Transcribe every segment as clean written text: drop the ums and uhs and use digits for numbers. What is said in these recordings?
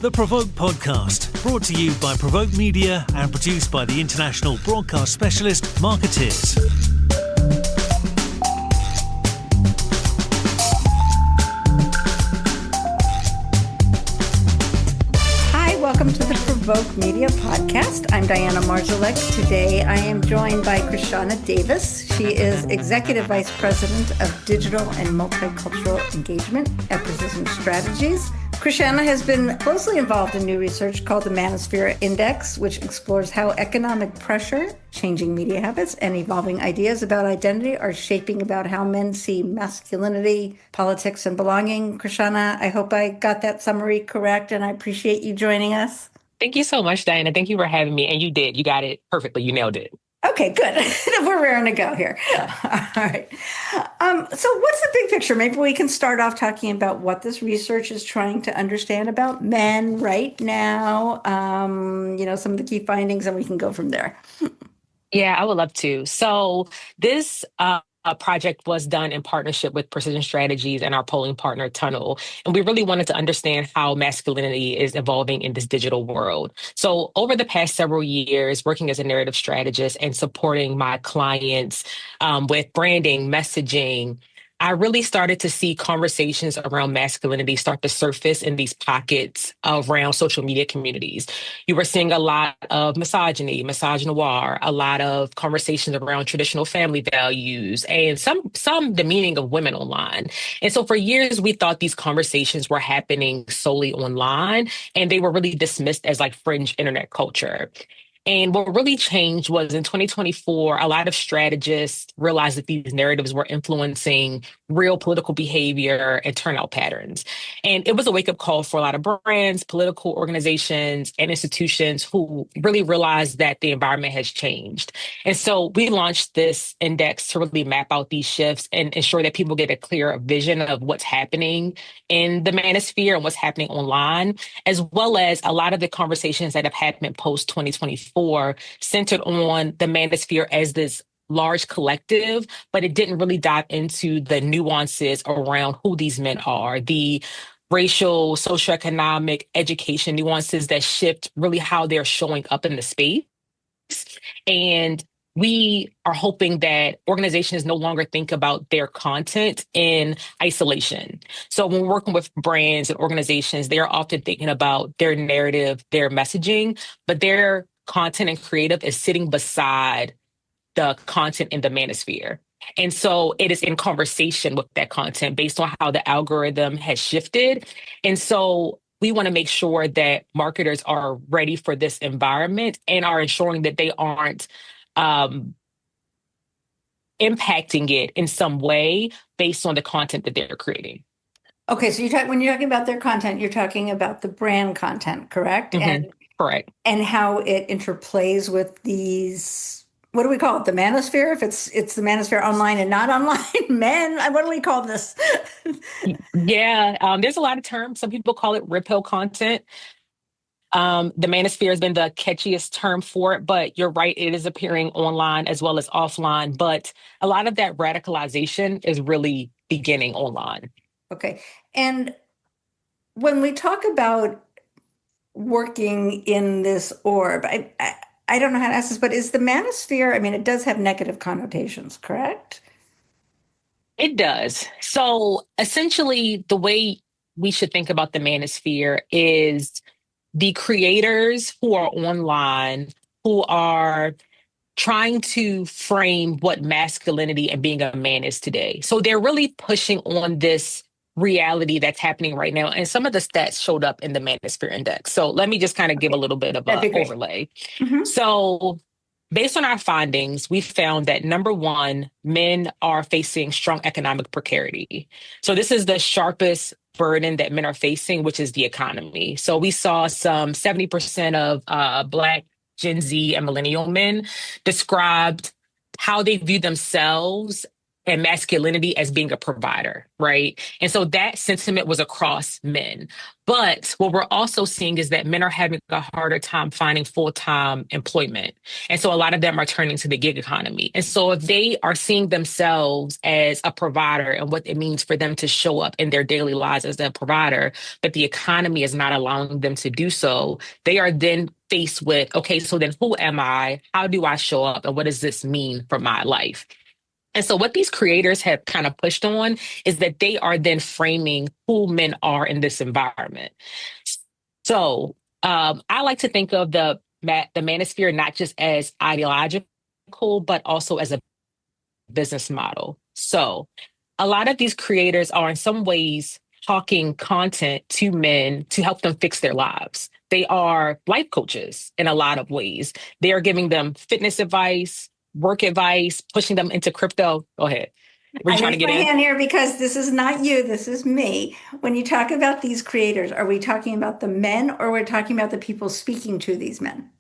The Provoke Podcast, brought to you by Provoke Media and produced by the international broadcast specialist Marketeers. Welcome to the Provoke Media Podcast. I'm Diana Marszalek. Today I am joined by Krishana Davis. She is Executive Vice President of Digital and Multicultural Engagement at Precision Strategies. Krishana has been closely involved in new research called the Manosphere Index, which explores how economic pressure, changing media habits, and evolving ideas about identity are shaping about how men see masculinity, politics, and belonging. Krishana, I hope I got that summary correct, and I appreciate you joining us. Thank you so much, Diana. Thank you for having me. And you did. You got it perfectly. You nailed it. Okay, good. We're raring to go here. All right. So what's the big picture? Maybe we can start off talking about what this research is trying to understand about men right now, some of the key findings, and we can go from there. Yeah, I would love to. So this project was done in partnership with Precision Strategies and our polling partner, Tunnel. And we really wanted to understand how masculinity is evolving in this digital world. So over the past several years, working as a narrative strategist and supporting my clients with branding, messaging, I really started to see conversations around masculinity start to surface in these pockets around social media communities. You were seeing a lot of misogyny, misogynoir, a lot of conversations around traditional family values, and some demeaning of women online. And so for years, we thought these conversations were happening solely online, and they were really dismissed as like fringe internet culture. And what really changed was in 2024, a lot of strategists realized that these narratives were influencing real political behavior and turnout patterns. And it was a wake-up call for a lot of brands, political organizations, and institutions who really realized that the environment has changed. And so we launched this index to really map out these shifts and ensure that people get a clear vision of what's happening in the manosphere and what's happening online, as well as a lot of the conversations that have happened post-2024 centered on the manosphere as this large collective, but it didn't really dive into the nuances around who these men are, the racial, socioeconomic, education nuances that shift really how they're showing up in the space. And we are hoping that organizations no longer think about their content in isolation. So when we're working with brands and organizations, they're often thinking about their narrative, their messaging, but their content and creative is sitting beside the content in the manosphere. And so it is in conversation with that content based on how the algorithm has shifted. And so we want to make sure that marketers are ready for this environment and are ensuring that they aren't impacting it in some way based on the content that they're creating. Okay, so when you're talking about their content, you're talking about the brand content, correct? Mm-hmm. Correct. And how it interplays with these, what do we call it? The manosphere? If it's the manosphere online and not online, men, what do we call this? Yeah, there's a lot of terms. Some people call it red pill content. The manosphere has been the catchiest term for it, but you're right, it is appearing online as well as offline. But a lot of that radicalization is really beginning online. Okay. And when we talk about working in this orb, I don't know how to ask this, but is the manosphere, it does have negative connotations, correct? It does. So essentially, the way we should think about the manosphere is the creators who are online, who are trying to frame what masculinity and being a man is today. So they're really pushing on this reality that's happening right now. And some of the stats showed up in the Manosphere Index. So let me just kind of give a little bit of an overlay. Mm-hmm. So based on our findings, we found that number one, men are facing strong economic precarity. So this is the sharpest burden that men are facing, which is the economy. So we saw some 70% of Black, Gen Z, and millennial men described how they view themselves and masculinity as being a provider, right? And so that sentiment was across men. But what we're also seeing is that men are having a harder time finding full-time employment. And so a lot of them are turning to the gig economy. And so if they are seeing themselves as a provider and what it means for them to show up in their daily lives as a provider, but the economy is not allowing them to do so, they are then faced with, okay, so then who am I? How do I show up? And what does this mean for my life? And so what these creators have kind of pushed on is that they are then framing who men are in this environment. So I like to think of the manosphere not just as ideological, but also as a business model. So a lot of these creators are in some ways talking content to men to help them fix their lives. They are life coaches in a lot of ways. They are giving them fitness advice, work advice, pushing them into crypto. Go ahead. Were you I trying to raised get my in? hand here because this is not you, this is me. When you talk about these creators, are we talking about the men or we're talking about the people speaking to these men?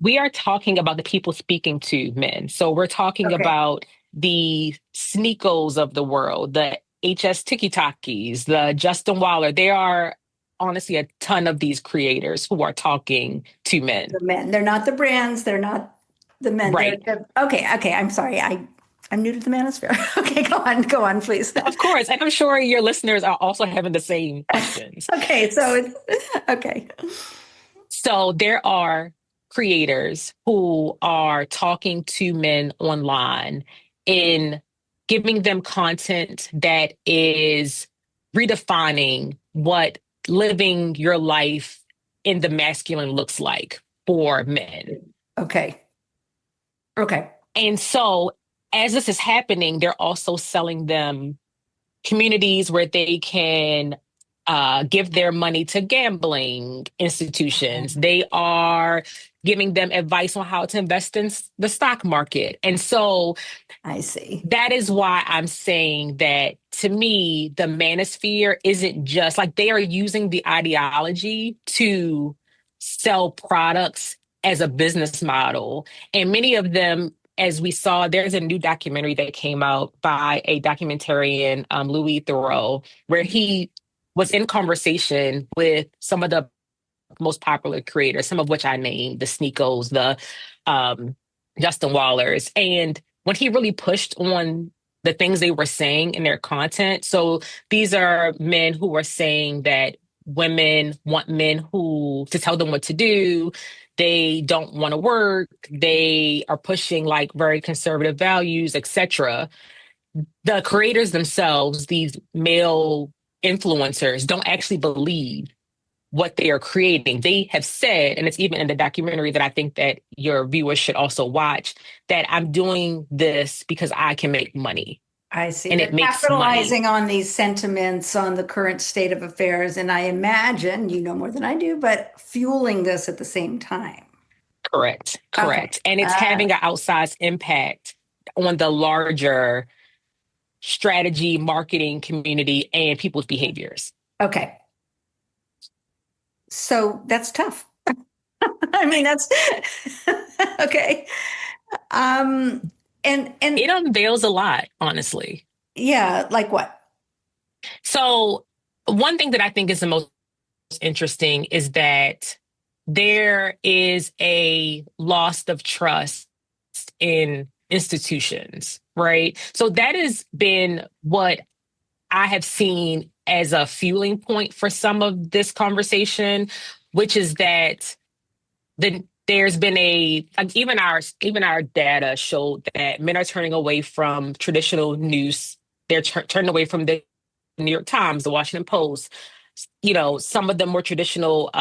We are talking about the people speaking to men. So we're talking Okay. about the Sneakos of the world, the HS Tiki Takis, the Justin Waller. There are honestly a ton of these creators who are talking to men. The men. They're not the brands, they're not the men. Right. Okay. I'm sorry. I'm new to the manosphere. Okay, go on, please. Of course. And I'm sure your listeners are also having the same questions. Okay, so it's okay. So there are creators who are talking to men online in giving them content that is redefining what living your life in the masculine looks like for men. Okay. Okay. And so as this is happening, they're also selling them communities where they can give their money to gambling institutions. They are giving them advice on how to invest in the stock market. And so I see. that is why I'm saying that to me, the manosphere isn't just like they are using the ideology to sell products as a business model. And many of them, as we saw, there's a new documentary that came out by a documentarian, Louis Theroux, where he was in conversation with some of the most popular creators, some of which I named, the Sneakos, the Justin Wallers. And when he really pushed on the things they were saying in their content, so these are men who are saying that women want men who to tell them what to do. They don't want to work. They are pushing like very conservative values, etc. The creators themselves, these male influencers, don't actually believe what they are creating. They have said, and it's even in the documentary that I think that your viewers should also watch, that I'm doing this because I can make money. I see. And They're it makes capitalizing money. on these sentiments, on the current state of affairs, and I imagine, you know more than I do, but fueling this at the same time. Correct. Okay. Correct. And it's having an outsized impact on the larger strategy, marketing community, and people's behaviors. Okay. So that's tough. I mean, that's okay. And It unveils a lot, honestly. yeah, like what? So one thing that I think is the most interesting is that there is a loss of trust in institutions, right? So that has been what I have seen as a fueling point for some of this conversation, which is that there's been like even our data showed that men are turning away from traditional news. They're turning away from the New York Times, the Washington Post, some of the more traditional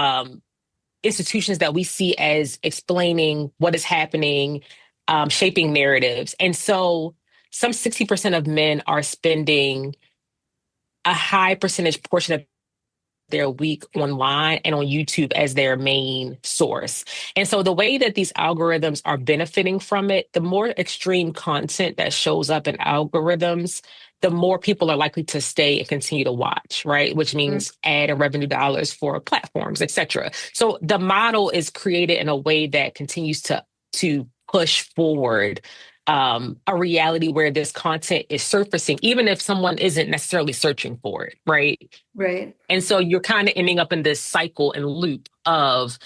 institutions that we see as explaining what is happening, shaping narratives. And so some 60% of men are spending a high percentage portion of their week online and on YouTube as their main source. And so the way that these algorithms are benefiting from it, the more extreme content that shows up in algorithms, the more people are likely to stay and continue to watch, right? Which means ad and revenue dollars for platforms, et cetera. So the model is created in a way that continues to push forward a reality where this content is surfacing, even if someone isn't necessarily searching for it, right? Right. And so you're kind of ending up in this cycle and loop of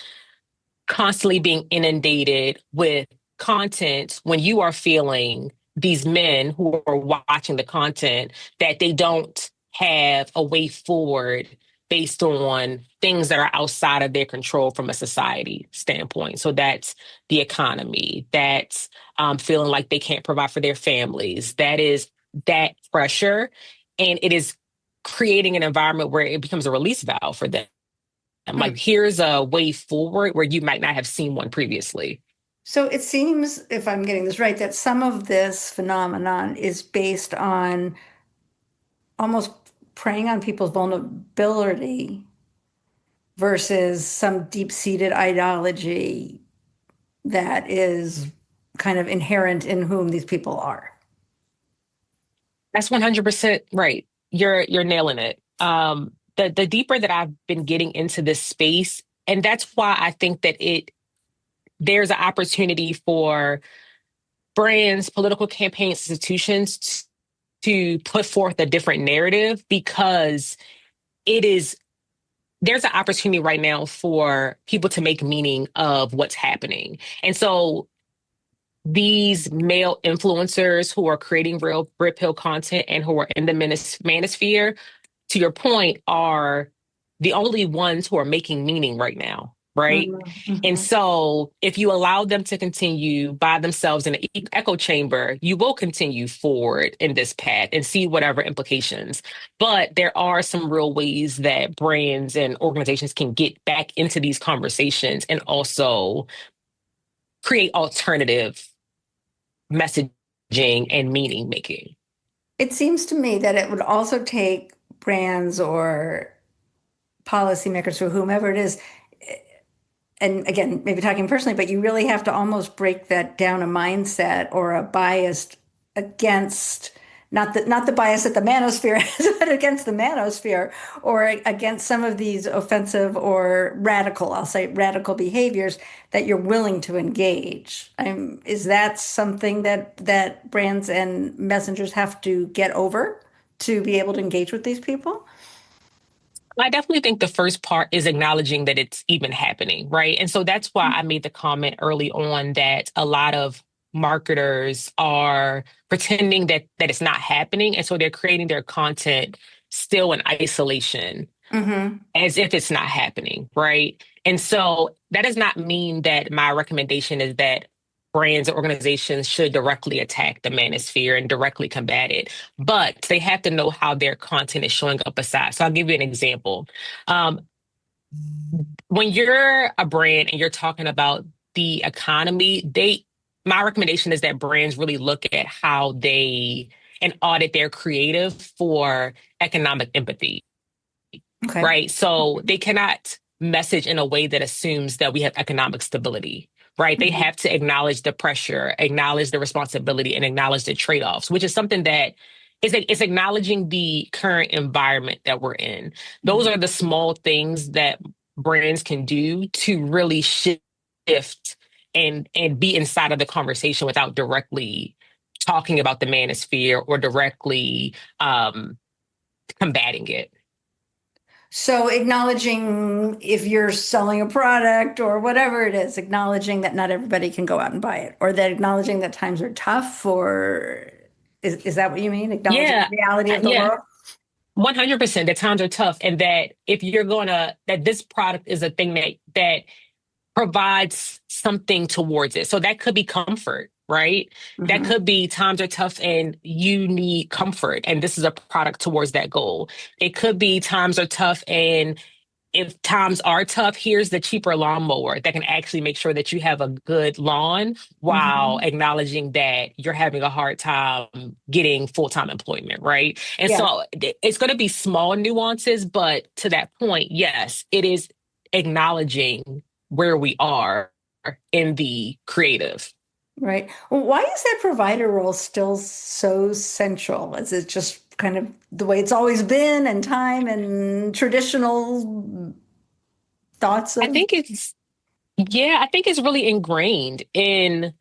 constantly being inundated with content when you are feeling these men who are watching the content that they don't have a way forward based on things that are outside of their control from a society standpoint. So that's the economy, that's feeling like they can't provide for their families, that is that pressure. And it is creating an environment where it becomes a release valve for them. I'm like, here's a way forward where you might not have seen one previously. So it seems, if I'm getting this right, that some of this phenomenon is based on almost preying on people's vulnerability versus some deep-seated ideology that is kind of inherent in whom these people are. That's 100% right. You're nailing it. The deeper that I've been getting into this space, and that's why I think that there's an opportunity for brands, political campaigns, institutions to put forth a different narrative, because there's an opportunity right now for people to make meaning of what's happening. And so these male influencers who are creating real red pill content and who are in the manosphere, to your point, are the only ones who are making meaning right now, right? And Mm-hmm. so if you allow them to continue by themselves in an echo chamber, you will continue forward in this path and see whatever implications. But there are some real ways that brands and organizations can get back into these conversations and also create alternative messaging and meaning making. It seems to me that it would also take brands or policymakers or whomever it is, and again, maybe talking personally, but you really have to almost break that down a mindset or a bias against not the bias at the manosphere, but against the manosphere or against some of these offensive or radical, I'll say radical behaviors that you're willing to engage. Is that something that brands and messengers have to get over to be able to engage with these people? I definitely think the first part is acknowledging that it's even happening, right? And so that's why I made the comment early on that a lot of marketers are pretending that it's not happening. And so they're creating their content still in isolation Mm-hmm. as if it's not happening, right? And so that does not mean that my recommendation is that brands or organizations should directly attack the manosphere and directly combat it, but they have to know how their content is showing up aside. So I'll give you an example. Um, when you're a brand and you're talking about the economy, my recommendation is that brands really look at how they and audit their creative for economic empathy, Okay. right? So they cannot message in a way that assumes that we have economic stability, right? They Mhm. have to acknowledge the pressure, acknowledge the responsibility, and acknowledge the trade-offs, which is something that it's acknowledging the current environment that we're in. Those are the small things that brands can do to really shift and be inside of the conversation without directly talking about the manosphere or directly combating it. So acknowledging if you're selling a product or whatever it is, acknowledging that not everybody can go out and buy it, or that acknowledging that times are tough, or is that what you mean? Acknowledging Yeah, the reality of the yeah. world? 100%. The times are tough, and that if you're that this product is a thing that provides something towards it. So that could be comfort, right? That Hmm. could be times are tough and you need comfort, and this is a product towards that goal. It could be times are tough, and if times are tough, here's the cheaper lawnmower that can actually make sure that you have a good lawn while Hmm. acknowledging that you're having a hard time getting full-time employment, right? And Yeah. so it's going to be small nuances, but to that point, yes, it is acknowledging where we are in the creative. Right. Well, why is that provider role still so central? Is it just kind of the way it's always been and time and traditional thoughts I of? think it's, yeah, I think it's really ingrained in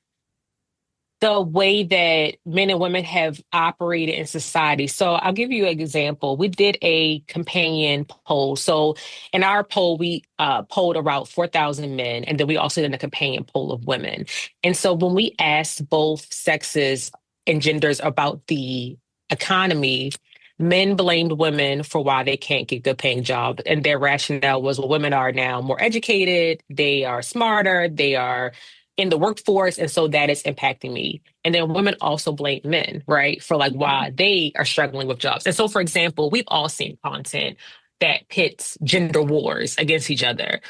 the way that men and women have operated in society. So I'll give you an example. We did a companion poll. So in our poll, we polled around 4,000 men, and then we also did a companion poll of women. And so when we asked both sexes and genders about the economy, men blamed women for why they can't get good paying jobs. And their rationale was, well, women are now more educated, they are smarter, they are in the workforce. And so that is impacting me. And then women also blame men, right? For like why they are struggling with jobs. And so, for example, we've all seen content that pits gender wars against each other.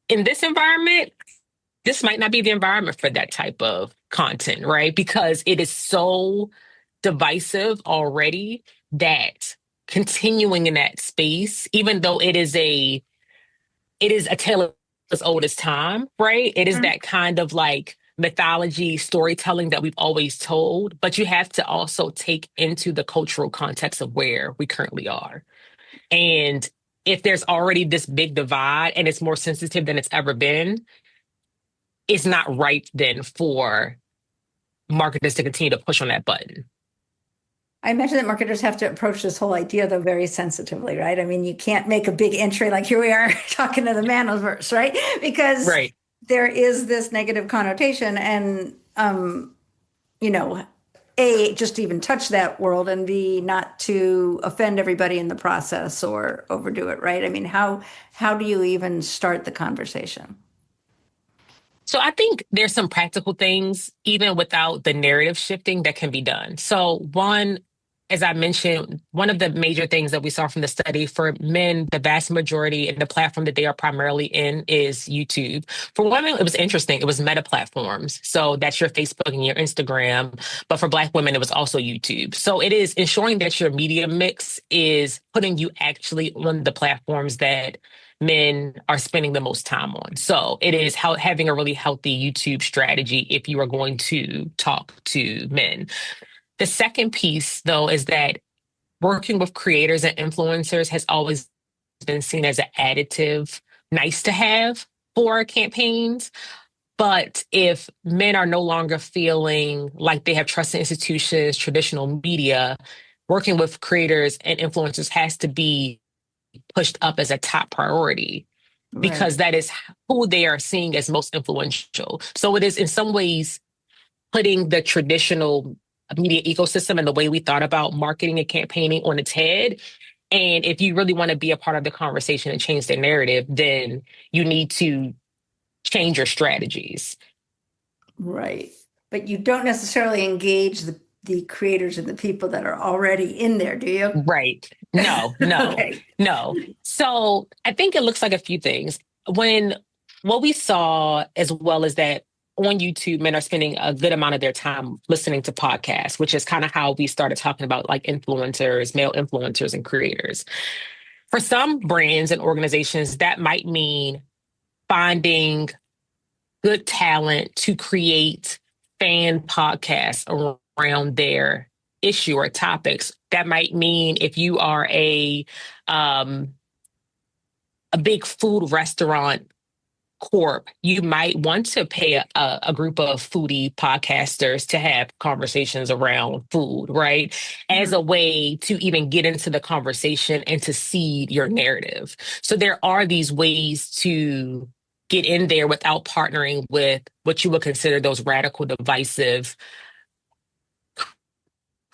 In this environment, this might not be the environment for that type of content, right? Because it is so divisive already that continuing in that space, even though it is a tale as old as time, right? It is that kind of like mythology storytelling that we've always told, but you have to also take into the cultural context of where we currently are. And if there's already this big divide and it's more sensitive than it's ever been, it's not right then for marketers to continue to push on that button. I imagine that marketers have to approach this whole idea, though, very sensitively, right? I mean, you can't make a big entry like here we are talking to the Manosphere, right? Because Right. there is this negative connotation, and A, just to even touch that world, and B, not to offend everybody in the process or overdo it, right? I mean, how do you even start the conversation? So I think there's some practical things, even without the narrative shifting, that can be done. So one, as I mentioned, one of the major things that we saw from the study for men, the vast majority and the platform that they are primarily in is YouTube. For women, it was interesting. It was meta platforms. So that's your Facebook and your Instagram. But for Black women, it was also YouTube. So it is ensuring that your media mix is putting you actually on the platforms that men are spending the most time on. So it is having a really healthy YouTube strategy if you are going to talk to men. The second piece, though, is that working with creators and influencers has always been seen as an additive, nice to have for campaigns. But if men are no longer feeling like they have trust in institutions, traditional media, working with creators and influencers has to be pushed up as a top priority Right. because that is who they are seeing as most influential. So it is in some ways putting the traditional media ecosystem and the way we thought about marketing and campaigning on its head. And if you really want to be a part of the conversation and change the narrative, then you need to change your strategies. Right. But you don't necessarily engage the creators and the people that are already in there, do you? Right. No, no, Okay. no. So I think it looks like a few things. When what we saw as well is that on YouTube, men are spending a good amount of their time listening to podcasts, which is kind of how we started talking about like influencers, male influencers and creators. For some brands and organizations, that might mean finding good talent to create fan podcasts around their issue or topics. That might mean if you are a big food restaurant corp, you might want to pay a group of foodie podcasters to have conversations around food, right? As a way to even get into the conversation and to seed your narrative. So there are these ways to get in there without partnering with what you would consider those radical, divisive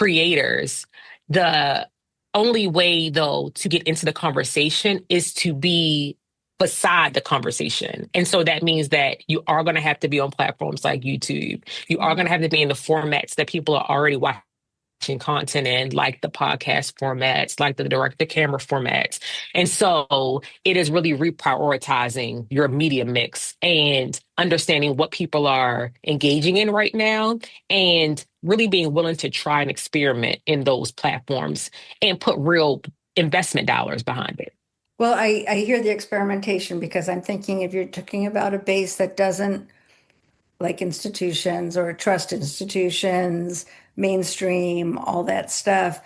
creators. The only way, though, to get into the conversation is to be beside the conversation. And so that means that you are going to have to be on platforms like YouTube. You are going to have to be in the formats that people are already watching content in, like the podcast formats, like the direct to camera formats. And so it is really reprioritizing your media mix and understanding what people are engaging in right now and really being willing to try and experiment in those platforms and put real investment dollars behind it. Well, I hear the experimentation because I'm thinking if you're talking about a base that doesn't like institutions or trust institutions, mainstream, all that stuff,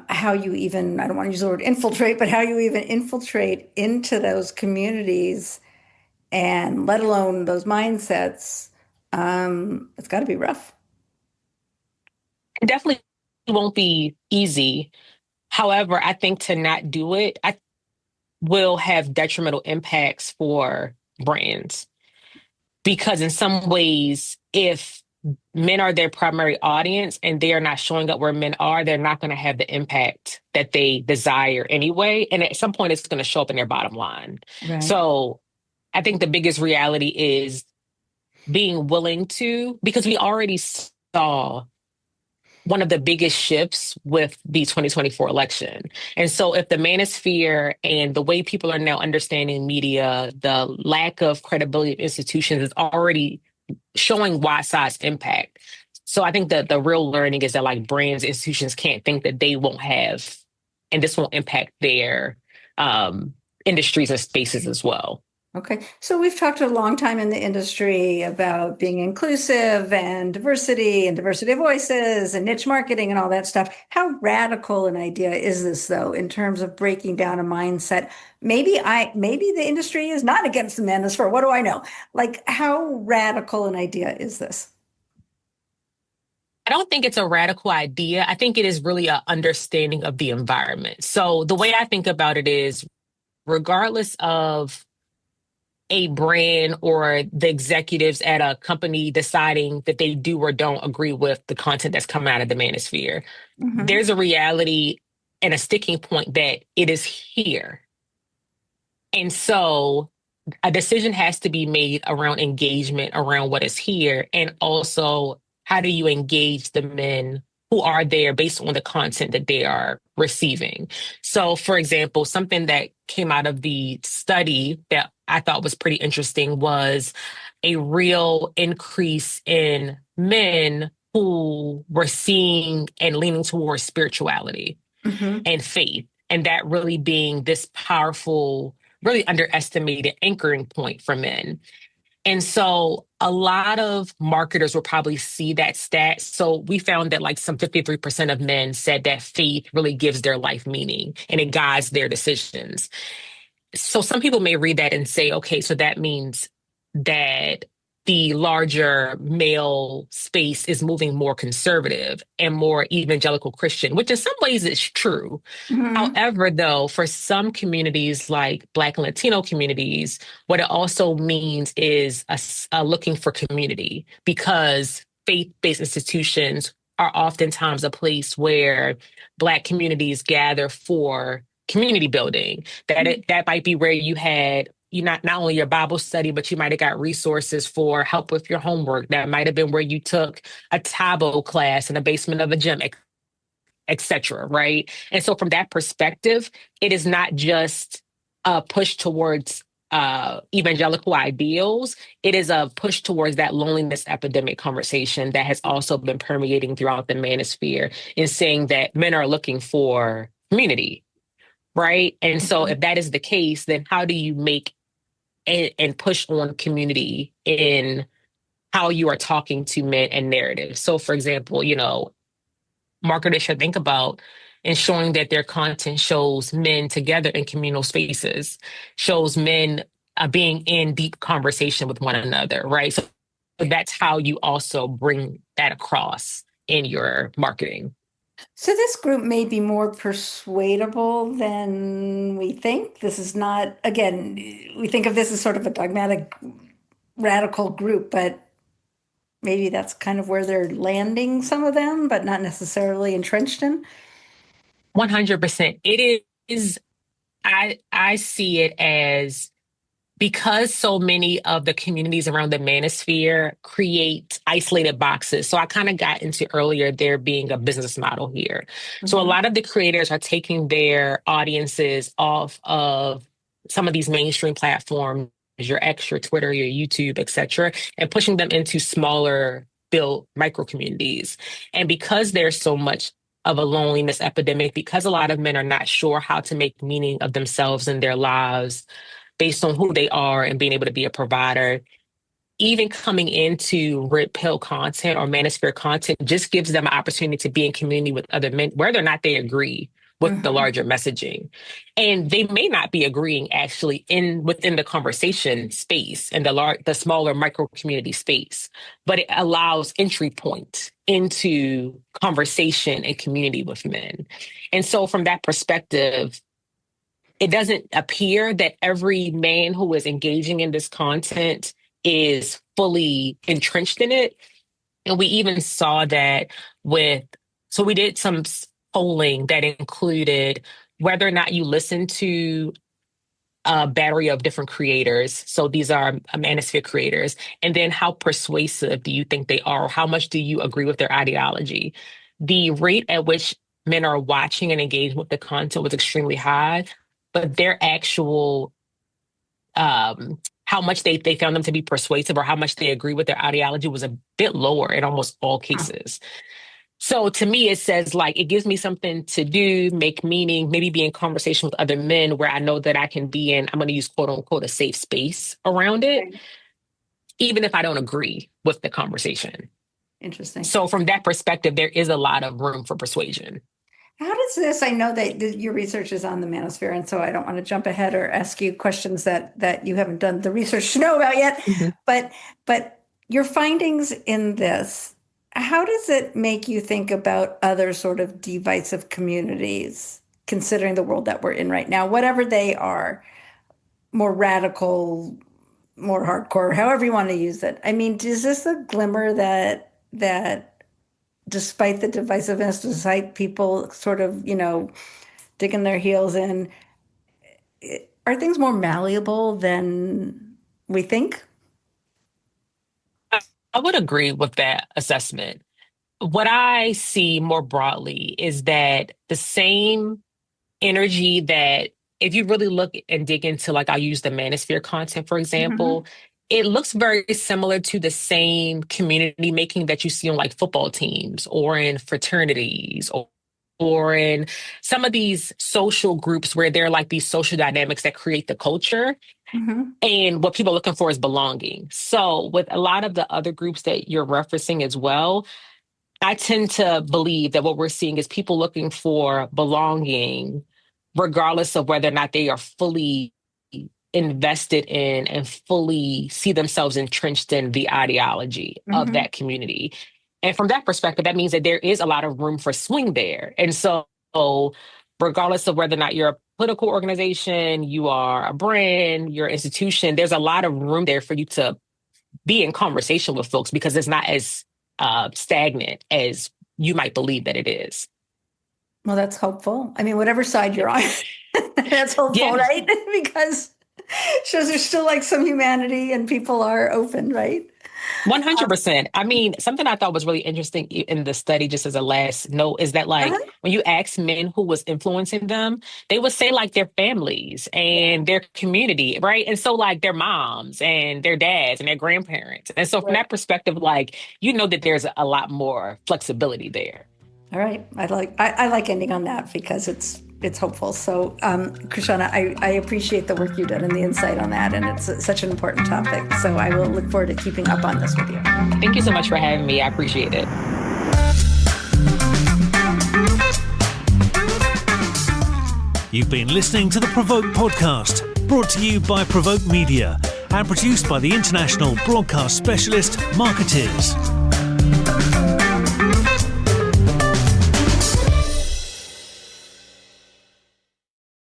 how you even, I don't want to use the word infiltrate, but how you even infiltrate into those communities and let alone those mindsets, it's got to be rough. It definitely won't be easy. However, I think to not do it, I will have detrimental impacts for brands. Because in some ways, if men are their primary audience and they are not showing up where men are, they're not going to have the impact that they desire anyway. And at some point, it's going to show up in their bottom line. Right. So I think the biggest reality is being willing to, because we already saw one of the biggest shifts with the 2024 election. And so if the manosphere and the way people are now understanding media, the lack of credibility of institutions is already showing wide size impact. So I think that the real learning is that like brands, institutions can't think that they won't have, and this won't impact their industries and spaces as well. Okay. So we've talked a long time in the industry about being inclusive and diversity of voices and niche marketing and all that stuff. How radical an idea is this though, in terms of breaking down a mindset? Maybe the industry is not against the manosphere. What do I know? Like, how radical an idea is this? I don't think it's a radical idea. I think it is really an understanding of the environment. So the way I think about it is, regardless of a brand or the executives at a company deciding that they do or don't agree with the content that's coming out of the manosphere, Mm-hmm. there's a reality and a sticking point that it is here. And so a decision has to be made around engagement around what is here. And also, how do you engage the men who are there based on the content that they are receiving? So, for example, something that came out of the study that I thought was pretty interesting was a real increase in men who were seeing and leaning towards spirituality Mm-hmm. and faith, and that really being this powerful, really underestimated anchoring point for men. And so a lot of marketers will probably see that stat. So we found that like some 53% of men said that faith really gives their life meaning and it guides their decisions. So some people may read that and say, okay, so that means that the larger male space is moving more conservative and more evangelical Christian, which in some ways is true. Mm-hmm. However, though, for some communities like Black and Latino communities, what it also means is a looking for community, because faith-based institutions are oftentimes a place where Black communities gather for community building. That might be where you had you not only your Bible study, but you might have got resources for help with your homework. That might have been where you took a Tabo class in the basement of a gym, etc. Right? And so, from that perspective, it is not just a push towards evangelical ideals. It is a push towards that loneliness epidemic conversation that has also been permeating throughout the manosphere, in saying that men are looking for community. Right. And so Mm-hmm. if that is the case, then how do you make and push on community in how you are talking to men and narrative? So, for example, marketers should think about ensuring that their content shows men together in communal spaces, shows men being in deep conversation with one another, right? So that's how you also bring that across in your marketing. So this group may be more persuadable than we think. This is not, again, we think of this as sort of a dogmatic, radical group, but maybe that's kind of where they're landing, some of them, but not necessarily entrenched in. 100%. It is, I see it as, because so many of the communities around the manosphere create isolated boxes. So I kind of got into earlier there being a business model here. So a Mm-hmm. lot of the creators are taking their audiences off of some of these mainstream platforms, your X, your Twitter, your YouTube, et cetera, and pushing them into smaller built micro communities. And because there's so much of a loneliness epidemic, because a lot of men are not sure how to make meaning of themselves and their lives based on who they are and being able to be a provider, even coming into red pill content or manosphere content just gives them an opportunity to be in community with other men, whether or not they agree with the larger messaging. And they may not be agreeing actually within the conversation space and the smaller micro community space, but it allows entry point into conversation and community with men. And so from that perspective, it doesn't appear that every man who is engaging in this content is fully entrenched in it. And we even saw that so we did some polling that included whether or not you listen to a battery of different creators. So these are Manosphere creators. And then how persuasive do you think they are? Or how much do you agree with their ideology? The rate at which men are watching and engaging with the content was extremely high, but their actual how much they found them to be persuasive or how much they agree with their ideology was a bit lower in almost all cases. So to me, it says like, it gives me something to do, make meaning, maybe be in conversation with other men where I know that I can be in, I'm going to use quote unquote, a safe space around it, even if I don't agree with the conversation. Interesting. So from that perspective, there is a lot of room for persuasion. How does this, I know that your research is on the Manosphere, and so I don't want to jump ahead or ask you questions that you haven't done the research to know about yet, but your findings in this, how does it make you think about other sort of divisive communities, considering the world that we're in right now, whatever they are, more radical, more hardcore, however you want to use it? I mean, is this a glimmer that despite the divisiveness, despite people sort of, digging their heels in, are things more malleable than we think? I would agree with that assessment. What I see more broadly is that the same energy that if you really look and dig into, like I'll use the Manosphere content, for example, it looks very similar to the same community making that you see on like football teams or in fraternities or in some of these social groups where there are like these social dynamics that create the culture. And what people are looking for is belonging. So with a lot of the other groups that you're referencing as well, I tend to believe that what we're seeing is people looking for belonging, regardless of whether or not they are fully invested in and fully see themselves entrenched in the ideology of that community. And from that perspective, that means that there is a lot of room for swing there. And so regardless of whether or not you're a political organization, you are a brand, you're an institution, there's a lot of room there for you to be in conversation with folks because it's not as stagnant as you might believe that it is. Well, that's hopeful. I mean, whatever side you're on, that's hopeful, right? Because shows there's still like some humanity and people are open, right? 100%. I mean, something I thought was really interesting in the study, just as a last note, is that like when you ask men who was influencing them, they would say like their families and their community, right? And so like their moms and their dads and their grandparents. And so from that perspective, like, that there's a lot more flexibility there. All right. I like ending on that because it's hopeful. So, Krishana, I appreciate the work you've done and the insight on that. And it's such an important topic. So I will look forward to keeping up on this with you. Thank you so much for having me. I appreciate it. You've been listening to the Provoke podcast, brought to you by Provoke Media and produced by the international broadcast specialist Marketeers.